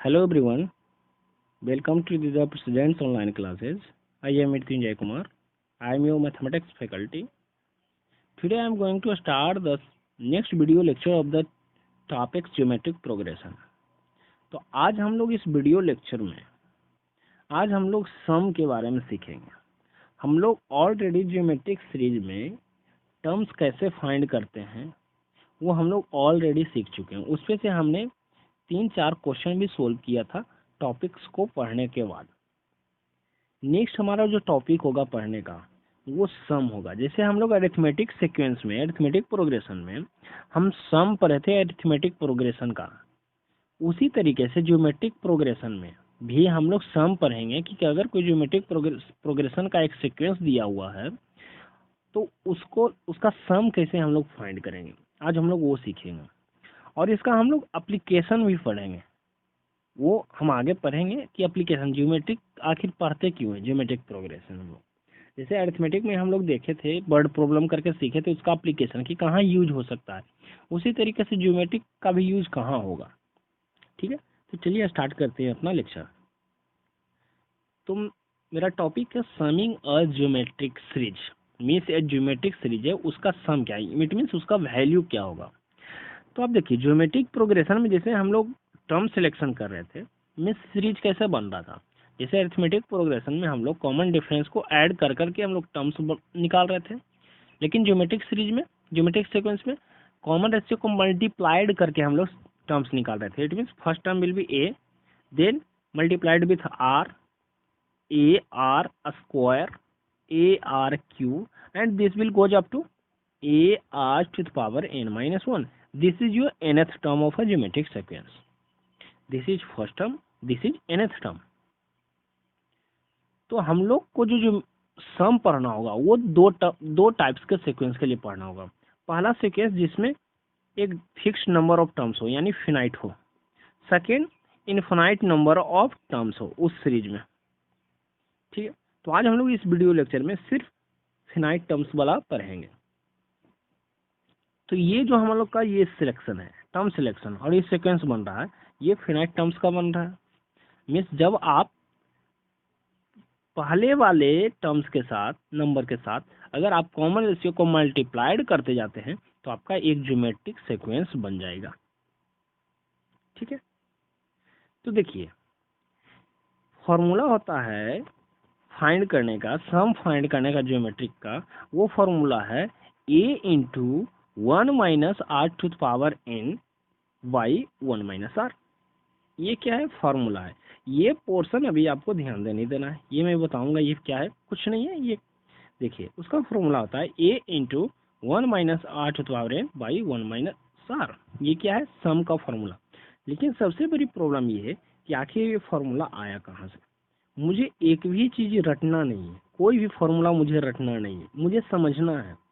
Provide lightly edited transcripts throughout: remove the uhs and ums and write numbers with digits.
Hello everyone, welcome to the President's online classes. I am Mrityunjay Kumar. I am your mathematics faculty. Today I am going to start the next video lecture of the topic geometric progression. तो आज हम लोग इस video lecture में आज हम लोग सम के बारे में सीखेंगे। हम लोग ऑलरेडी ज्योमेट्रिक सीरीज में टर्म्स कैसे फाइंड करते हैं वो हम लोग ऑलरेडी सीख चुके हैं। उसमें से हमने 3-4 क्वेश्चन भी सोल्व किया था टॉपिक्स को पढ़ने के बाद। नेक्स्ट हमारा जो टॉपिक होगा पढ़ने का वो सम होगा। जैसे हम लोग अरिथमेटिक सीक्वेंस में अरिथमेटिक प्रोग्रेशन में हम सम पढ़े थे अरिथमेटिक प्रोग्रेशन का, उसी तरीके से ज्योमेट्रिक प्रोग्रेशन में भी हम लोग सम पढ़ेंगे कि अगर कोई ज्योमेट्रिक प्रोग्रेशन का एक सीक्वेंस दिया हुआ है तो उसका सम कैसे हम लोग फाइंड करेंगे। आज हम लोग वो सीखेंगे और इसका हम लोग एप्लीकेशन भी पढ़ेंगे। वो हम आगे पढ़ेंगे कि एप्लीकेशन ज्योमेट्रिक आखिर पढ़ते क्यों है ज्योमेट्रिक प्रोग्रेशन। हम लोग जैसे अरिथमेटिक में हम लोग देखे थे, वर्ड प्रॉब्लम करके सीखे थे उसका एप्लीकेशन कि कहाँ यूज हो सकता है, उसी तरीके से ज्योमेट्रिक का भी यूज कहाँ होगा। ठीक है, तो चलिए स्टार्ट करते हैं अपना लेक्चर। तो मेरा टॉपिक है समिंग अ ज्योमेट्रिक सीरीज। मीन्स एक ज्योमेट्रिक सीरीज है, उसका सम क्या है, इट मीन्स उसका वैल्यू क्या होगा। तो आप देखिए ज्योमेट्रिक प्रोग्रेशन में जैसे हम लोग टर्म सिलेक्शन कर रहे थे, मीन्स सीरीज कैसे बन रहा था। जैसे अरिथमेटिक प्रोग्रेशन में हम लोग कॉमन डिफरेंस को ऐड कर करके हम लोग टर्म्स निकाल रहे थे, लेकिन ज्योमेट्रिक सीरीज में ज्योमेट्रिक सीक्वेंस में कॉमन रेशियो को मल्टीप्लाइड करके हम लोग टर्म्स निकाल रहे थे। It means first term will be a, then multiplied with r, a r square, a r cube, and this will goes up to a r to the power n minus 1. This is your nth term of a geometric sequence. This is first term, this is nth term. तो हम लोग को जो सम पढ़ना होगा वो दो types के सीक्वेंस के लिए पढ़ना होगा। पहला सीक्वेंस जिसमें एक फिक्स नंबर ऑफ टर्म्स हो यानी फिनाइट हो, second infinite number of terms हो उस सीरीज में। ठीक है, तो आज हम लोग इस वीडियो लेक्चर में सिर्फ फिनाइट टर्म्स वाला पढ़ेंगे। तो ये जो हम लोग का ये सिलेक्शन है टर्म सिलेक्शन और ये सीक्वेंस बन रहा है, ये फिनाइट टर्म्स का बन रहा है। मीन्स जब आप पहले वाले टर्म्स के साथ नंबर के साथ अगर आप कॉमन रेशियो को मल्टीप्लाइड करते जाते हैं तो आपका एक ज्योमेट्रिक सीक्वेंस बन जाएगा। ठीक है, तो देखिए फॉर्मूला होता है फाइंड करने का, सम फाइंड करने का ज्योमेट्रिक का, वो फॉर्मूला है a into 1 minus r to the power n by 1 minus r. ये क्या है, फॉर्मूला है। ये पोर्शन अभी आपको ध्यान नहीं देना है, ये मैं बताऊंगा ये क्या है, कुछ नहीं है। ये देखिए उसका फॉर्मूला होता है a into 1 minus r to the power n by 1 minus r. ये क्या है, सम का फॉर्मूला। लेकिन सबसे बड़ी प्रॉब्लम ये है कि आखिर ये फॉर्मूला आया कहाँ से। मुझे एक भी चीज रटना नहीं है, कोई भी फॉर्मूला मुझे रटना नहीं है, मुझे समझना है।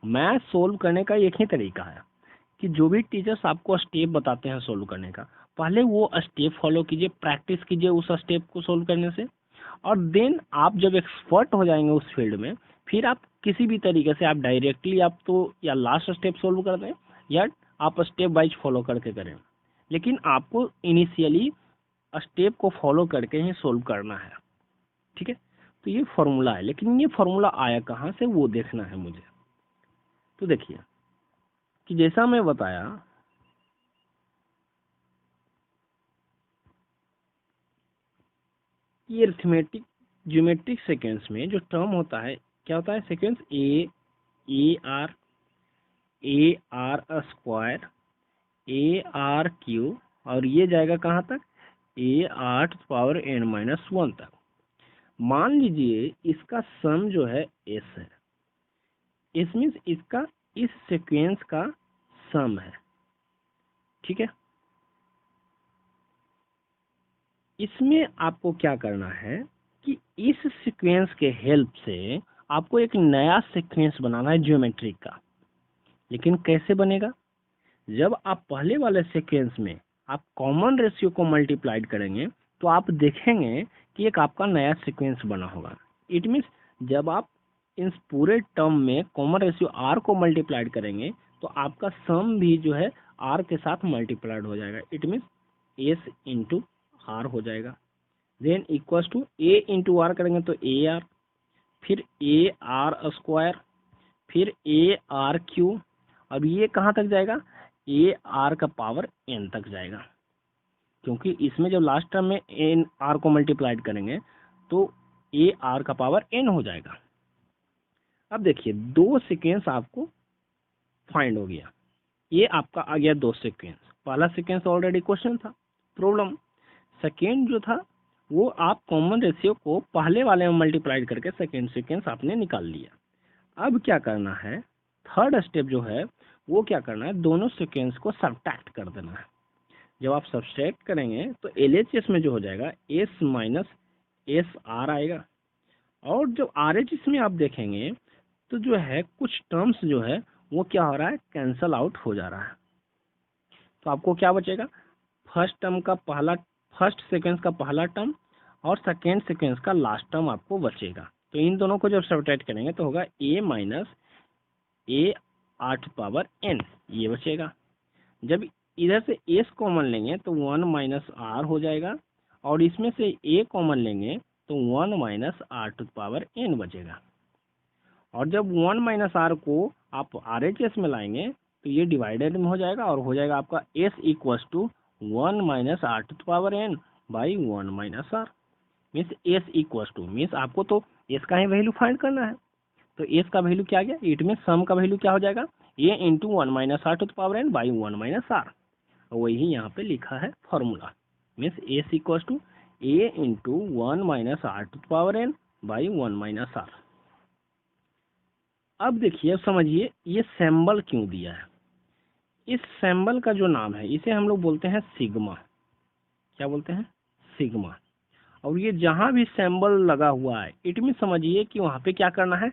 मैथ सोल्व करने का एक ही तरीका है कि जो भी टीचर्स आपको स्टेप बताते हैं सोल्व करने का, पहले वो स्टेप फॉलो कीजिए, प्रैक्टिस कीजिए उस स्टेप को सोल्व करने से, और देन आप जब एक्सपर्ट हो जाएंगे उस फील्ड में फिर आप किसी भी तरीके से आप डायरेक्टली आप तो या लास्ट स्टेप सोल्व कर दें या आप स्टेप वाइज फॉलो करके करें, लेकिन आपको इनिशियली स्टेप को फॉलो करके ही सोल्व करना है। ठीक है, तो ये फॉर्मूला है, लेकिन ये फॉर्मूला आया कहाँ से वो देखना है मुझे। तो देखिए कि जैसा मैं बताया ये अरिथमेटिक ज्योमेट्रिक सीक्वेंस में जो टर्म होता है क्या होता है, sequence a r square, a r cube, और ये जाएगा कहाँ तक, a r to power n minus 1 तक। मान लीजिए इसका सम जो है एस है, इस मीन्स इसका इस सीक्वेंस का सम है। ठीक है, इसमें आपको क्या करना है कि इस सीक्वेंस के हेल्प से आपको एक नया सीक्वेंस बनाना है ज्योमेट्रिक का। लेकिन कैसे बनेगा, जब आप पहले वाले सीक्वेंस में आप कॉमन रेशियो को मल्टीप्लाइड करेंगे तो आप देखेंगे कि एक आपका नया सीक्वेंस बना होगा। इट मीन्स जब आप इस पूरे टर्म में कॉमन रेशियो आर को मल्टीप्लाइड करेंगे तो आपका सम भी जो है आर के साथ मल्टीप्लाइड हो जाएगा। It means s into r हो जाएगा। Then equals to a into r करेंगे तो ए आर, फिर ए आर स्क्वायर, फिर ए आर क्यू। अब ये कहाँ तक जाएगा, ए आर का पावर एन तक जाएगा, क्योंकि इसमें जब लास्ट टर्म में एन आर को मल्टीप्लाइड करेंगे तो ए आर का पावर एन हो जाएगा। अब देखिए दो सीक्वेंस आपको फाइंड हो गया, ये आपका आ गया दो सीक्वेंस। पहला सीक्वेंस ऑलरेडी क्वेश्चन था, प्रॉब्लम। सेकेंड जो था वो आप कॉमन रेशियो को पहले वाले में मल्टीप्लाइड करके सेकेंड सीक्वेंस आपने निकाल लिया। अब क्या करना है, थर्ड स्टेप जो है वो क्या करना है, दोनों सीक्वेंस को सब्ट्रैक्ट कर देना है। जब आप सब्ट्रैक्ट करेंगे तो LHS में जो हो जाएगा S माइनस एस आर आएगा, और जब RHS में आप देखेंगे तो जो है कुछ टर्म्स जो है वो क्या हो रहा है, कैंसल आउट हो जा रहा है। तो आपको क्या बचेगा, फर्स्ट सीक्वेंस का पहला टर्म और सेकेंड सीक्वेंस का लास्ट टर्म आपको बचेगा। तो इन दोनों को जब सब्ट्रैक्ट करेंगे तो होगा a minus A 8 power n, ये बचेगा। जब इधर से s कॉमन लेंगे तो 1 माइनस आर हो जाएगा, और इसमें से a कॉमन लेंगे तो 1 minus r to power n बचेगा। और जब 1 माइनस आर को आप RHS में लाएंगे तो ये डिवाइडेड में हो जाएगा, और हो जाएगा आपका s equals to 1 minus r to power n by 1 minus r. Means s equals to, means आपको तो s का ही वैल्यू फाइंड करना है। तो s का वैल्यू क्या आ गया, इट मीन्स सम का वैल्यू क्या हो जाएगा, a into 1 minus r to power n by 1 minus r. वही यहाँ पे लिखा है formula. Means s equals to a into 1 minus r to power n by 1 minus r. अब देखिए, अब समझिए ये सिंबल क्यों दिया है। इस सिंबल का जो नाम है इसे हम लोग बोलते हैं सिग्मा। क्या बोलते हैं, सिग्मा। और ये जहां भी सिंबल लगा हुआ है इट मीन समझिए कि वहां पे क्या करना है,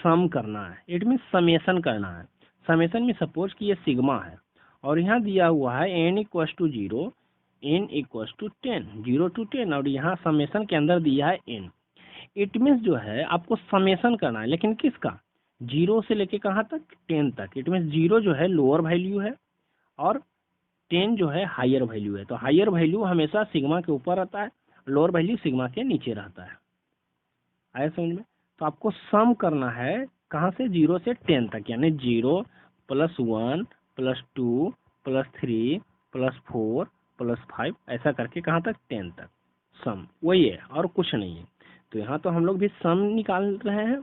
सम करना है। इट मीन समेशन करना है। समेशन में सपोज कि ये सिग्मा है और यहाँ दिया हुआ है n equals to 0, n equals to 10, 0 to 10, और यहाँ समेशन के अंदर दिया है n। इट मीन्स जो है आपको समेशन करना है, लेकिन किसका, 0 से लेके कहाँ तक, 10 तक। इट मीन्स 0 जो है लोअर वैल्यू है और 10 जो है हायर वैल्यू है। तो हायर वैल्यू हमेशा सिग्मा के ऊपर रहता है, लोअर वैल्यू सिग्मा के नीचे रहता है। आया समझ में। तो आपको सम करना है कहाँ से, 0 से 10 तक, यानी 0 plus 1 plus 2 plus 3 plus 4 plus 5, ऐसा करके कहाँ तक, 10 तक सम। वही है और कुछ नहीं है। तो यहाँ तो हम लोग भी सम निकाल रहे हैं,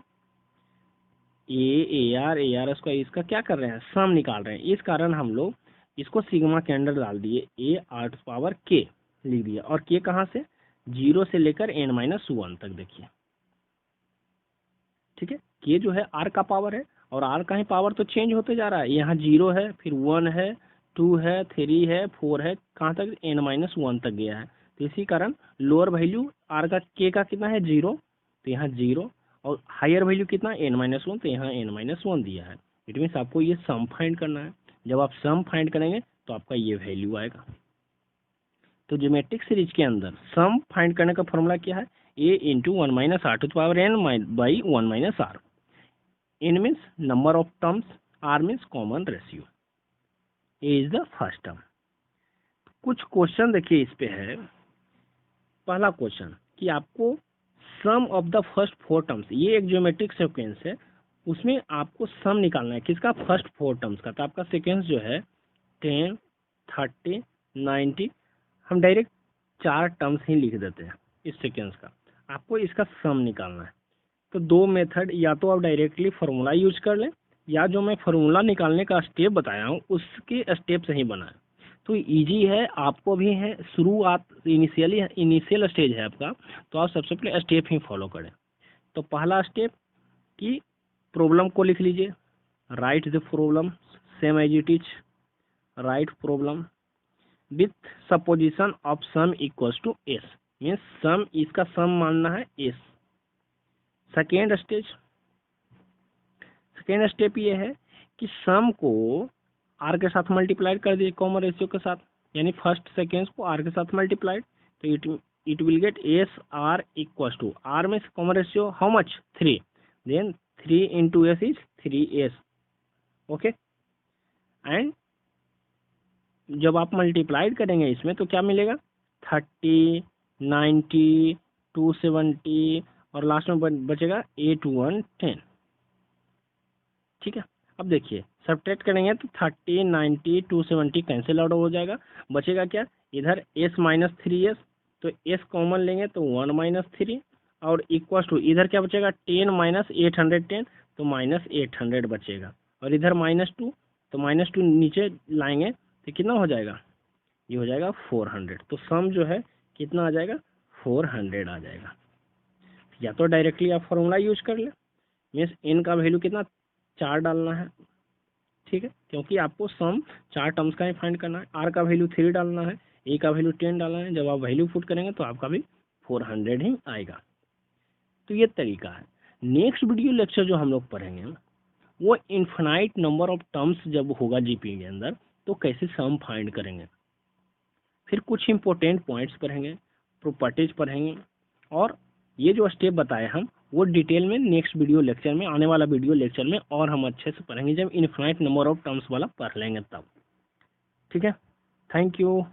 ए आर स्क्वायर, इसका क्या कर रहे हैं, सम निकाल रहे हैं। इस कारण हम लोग इसको सिग्मा के अंदर डाल दिए, ए आर पावर के लिख दिया। और के कहाँ से, 0 से लेकर n माइनस 1 तक। देखिए ठीक है, के जो है आर का पावर है, और आर का ही पावर तो चेंज होते जा रहा है। यहाँ 0 है, फिर 1 है, 2 है, 3 है, 4 है, कहाँ तक, n माइनस 1 तक गया है। तो इसी कारण लोअर वैल्यू आर का, के का कितना है, 0, तो यहाँ 0, और हायर वैल्यू कितना, n माइनस 1, तो यहाँ n माइनस 1 दिया है। इट मीन्स आपको ये सम फाइंड करना है। जब आप सम फाइंड करेंगे तो आपका ये वैल्यू आएगा। तो ज्योमेट्रिक सीरीज के अंदर सम फाइंड करने का फॉर्मूला क्या है, a into 1 minus r to power n by 1 minus r. n means number of terms, r means common ratio, a is the first term. कुछ क्वेश्चन देखिए इस पे है। पहला क्वेश्चन कि आपको sum of the first 4 terms, ये एक ज्योमेट्रिक सीक्वेंस है, उसमें आपको सम निकालना है किसका, फर्स्ट 4 टर्म्स का। तो आपका सीक्वेंस जो है 10, 30, 90, हम डायरेक्ट 4 टर्म्स ही लिख देते हैं इस सीक्वेंस का। आपको इसका सम निकालना है। तो दो मेथड, या तो आप डायरेक्टली फार्मूला यूज कर लें, या जो मैं फार्मूला निकालने का स्टेप बताया हूँ उसके स्टेप से ही बनाएं। तो इजी है, आपको भी है, शुरुआत इनिशियल स्टेज है आपका, तो आप सबसे पहले स्टेप ही फॉलो करें। तो पहला स्टेप कि प्रॉब्लम को लिख लीजिए, write the problem same as it is, write problem with supposition of sum equals to S, means sum, इसका सम मानना है एस। सेकेंड स्टेप ये है कि सम को आर के साथ मल्टीप्लाइड कर दिए कॉमन रेशियो के साथ, यानी फर्स्ट सेकेंड को आर के साथ मल्टीप्लाइड, तो it will get S R equals to, R में common ratio how much, 3, then 3 into S is 3s। Okay, and जब आप मल्टीप्लाइड करेंगे इसमें तो क्या मिलेगा, 30, 90, 270 और लास्ट में बचेगा 8110। ठीक है, अब देखिए सब्ट्रैक्ट करेंगे तो 30, 90, 270 कैंसिल आउट हो जाएगा, बचेगा क्या, इधर s माइनस 3s, तो s कॉमन लेंगे तो 1 माइनस 3 और इक्वल टू इधर क्या बचेगा 10 माइनस 810, तो माइनस 800 बचेगा, और इधर -2, तो -2 नीचे लाएंगे तो कितना हो जाएगा, ये हो जाएगा 400। तो सम जो है कितना आ जाएगा, 400 आ जाएगा। या तो डायरेक्टली आप फॉर्मूला यूज कर ले, मीन्स n का वैल्यू कितना 4 डालना है, ठीक है, क्योंकि आपको सम 4 टर्म्स का ही फाइंड करना है। r का वैल्यू 3 डालना है, a का वैल्यू 10 डालना है, जब आप वैल्यू पुट करेंगे तो आपका भी 400 ही आएगा। तो ये तरीका है। नेक्स्ट वीडियो लेक्चर जो हम लोग पढ़ेंगे वो इन्फिनाइट नंबर ऑफ टर्म्स जब होगा जीपी के अंदर तो कैसे सम फाइंड करेंगे, फिर कुछ इंपॉर्टेंट पॉइंट्स पढ़ेंगे, प्रॉपर्टीज पढ़ेंगे, और ये जो स्टेप बताए हम वो डिटेल में नेक्स्ट वीडियो लेक्चर में, आने वाला वीडियो लेक्चर में और हम अच्छे से पढ़ेंगे जब इनफाइनाइट नंबर ऑफ टर्म्स वाला पढ़ लेंगे तब। ठीक है, थैंक यू।